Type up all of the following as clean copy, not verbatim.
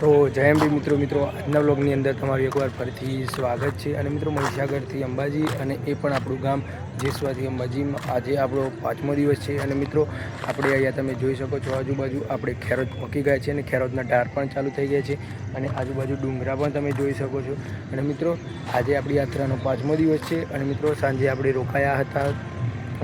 તો જય એમ બી મિત્રો આજના વ્લોગની અંદર તમારું એકવાર ફરીથી સ્વાગત છે। અને મિત્રો મહીસાગરથી અંબાજી અને એ પણ આપણું ગામ જેસવાથી અંબાજીમાં આજે આપણો 5મો દિવસ છે। અને મિત્રો આપણે અહીંયા તમે જોઈ શકો છો આજુબાજુ આપણે ખેરોદ પહોંચી ગયા છે અને ખેરોદના ઢાર પણ ચાલુ થઈ ગયા છે અને આજુબાજુ ડુંગરા પણ તમે જોઈ શકો છો। અને મિત્રો આજે આપણી યાત્રાનો 5મો દિવસ છે અને મિત્રો સાંજે આપણે રોકાયા હતા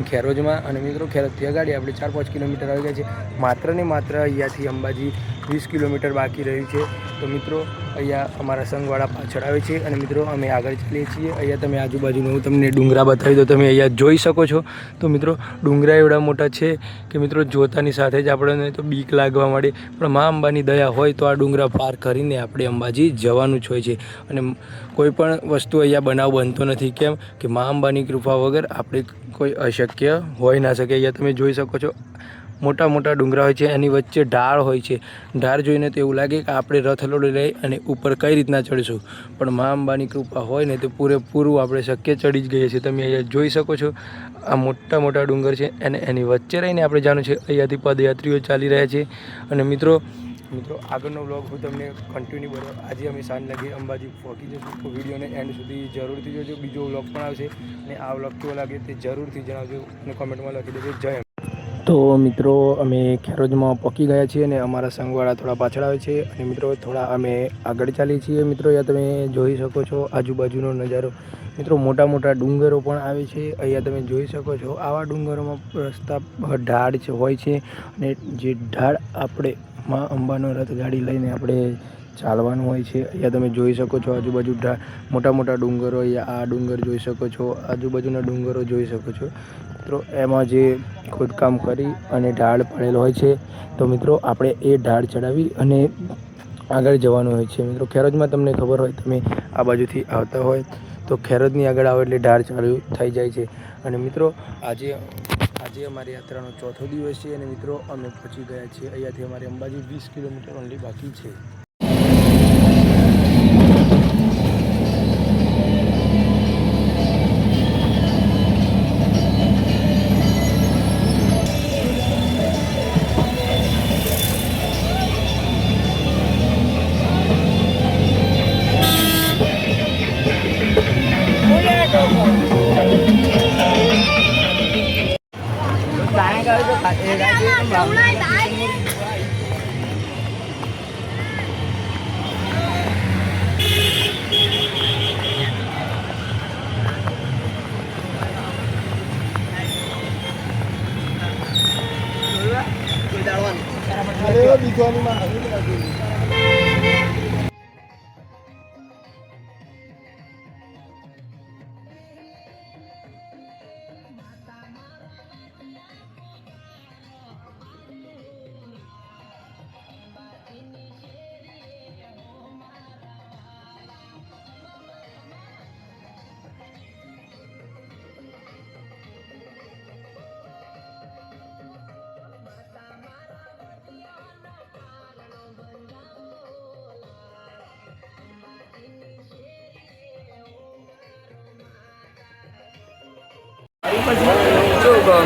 ખેરોજમાં। અને મિત્રો ખેરોદથી ગાડી આપણે 4-5 કિલોમીટર આવી ગયા છે। માત્ર ને માત્ર અહીંયાથી અંબાજી 20 કિલોમીટર બાકી રહ્યું છે। તો મિત્રો અહીંયા અમારા સંઘવાળા પાછળ આવે છે અને મિત્રો અમે આગળ ચાલીએ છીએ। અહીંયા તમે આજુબાજુનું હું તમને ડુંગરા બતાવી દો, તમે અહીંયા જોઈ શકો છો। તો મિત્રો ડુંગરા એવડા મોટા છે કે મિત્રો જોતાની સાથે જ આપણને તો બીક લાગવા માંડે, પણ મા અંબાની દયા હોય તો આ ડુંગરા પાર કરીને આપણે અંબાજી જવાનું જ હોય છે। અને કોઈ પણ વસ્તુ અહીંયા બનાવ બનતો નથી, કેમ કે મા અંબાની કૃપા વગર આપણે કોઈ અશક્ય હોઈ ના શકે। અહીંયા તમે જોઈ શકો છો મોટા મોટા ડુંગરા હોય છે, એની વચ્ચે ઢાળ હોય છે। ઢાળ જોઈને તો એવું લાગે કે આપણે રથ લોડી લઈ અને ઉપર કઈ રીતના ચડીશું, પણ મા અંબાની કૃપા હોય ને તો પૂરેપૂરું આપણે શક્ય ચડી જ ગઈએ છીએ। તમે અહીંયા જોઈ શકો છો આ મોટા મોટા ડુંગર છે અને એની વચ્ચે રહીને આપણે જાણું છે। અહીંયાથી પદયાત્રીઓ ચાલી રહ્યા છે। અને મિત્રો આગળનો વ્લોગ હું તમને કન્ટિન્યુ બનાવું। આજે અમે સાંજ લાગે અંબાજી પહોંચી જશું, તો વિડીયોને એન્ડ સુધી જરૂરથી જોજો। બીજો વ્લોગ પણ આવશે અને આ વ્લોગ કેવો લાગે તે જરૂરથી જણાવજો અને કોમેન્ટમાં લખી દેજો જય। તો મિત્રો અમે ખેરોદમાં પહોંચી ગયા છીએ અને અમારા સંઘવાળા થોડા પાછળ આવે છે અને મિત્રો થોડા અમે આગળ ચાલીએ છીએ। મિત્રો અહીંયા તમે જોઈ શકો છો આજુબાજુનો નજારો। મિત્રો મોટા મોટા ડુંગરો પણ આવે છે, અહીંયા તમે જોઈ શકો છો। આવા ડુંગરોમાં રસ્તા ઢાળ હોય છે અને જે ઢાળ આપણે મા અંબાનો રથ ગાડી લઈને આપણે ચાલવાનું હોય છે। અહીંયા તમે જોઈ શકો છો આજુબાજુ મોટા મોટા ડુંગરો, અહીંયા આ ડુંગર જોઈ શકો છો, આજુબાજુના ડુંગરો જોઈ શકો છો। મિત્રો એમાં જે ખોદકામ કરી અને ઢાળ પડેલો હોય છે, તો મિત્રો આપણે એ ઢાળ ચડાવી અને આગળ જવાનું હોય છે। મિત્રો ખેરોદમાં તમને ખબર હોય, તમે આ બાજુથી આવતા હોય તો ખેરોદની આગળ આવો એટલે ઢાળ ચાલુ થઈ જાય છે। અને મિત્રો આજે અમારી યાત્રાનો 4થો દિવસ છે અને મિત્રો અમે પહોંચી ગયા છીએ। અહીંયાથી અમારે અંબાજી 20 કિલોમીટર ઓનલી બાકી છે।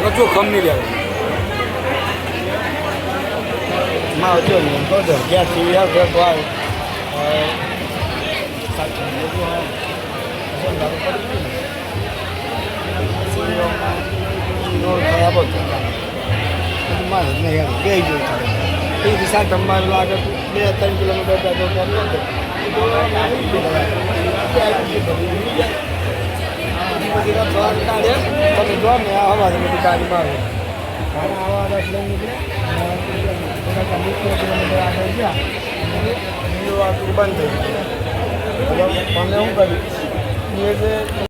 No tuo familia. Ma io non posso chiarti via per qua. Non la porta. Ma non è che io. Quindi Santa Maria che 3 km da dove તમે જો ને આવા બધી ગાડીમાં આવે આવા 10 લઈને નીકળે કિલોમીટર આગળ ગયા બંધ થઈ ગયું। તમે શું કર્યું?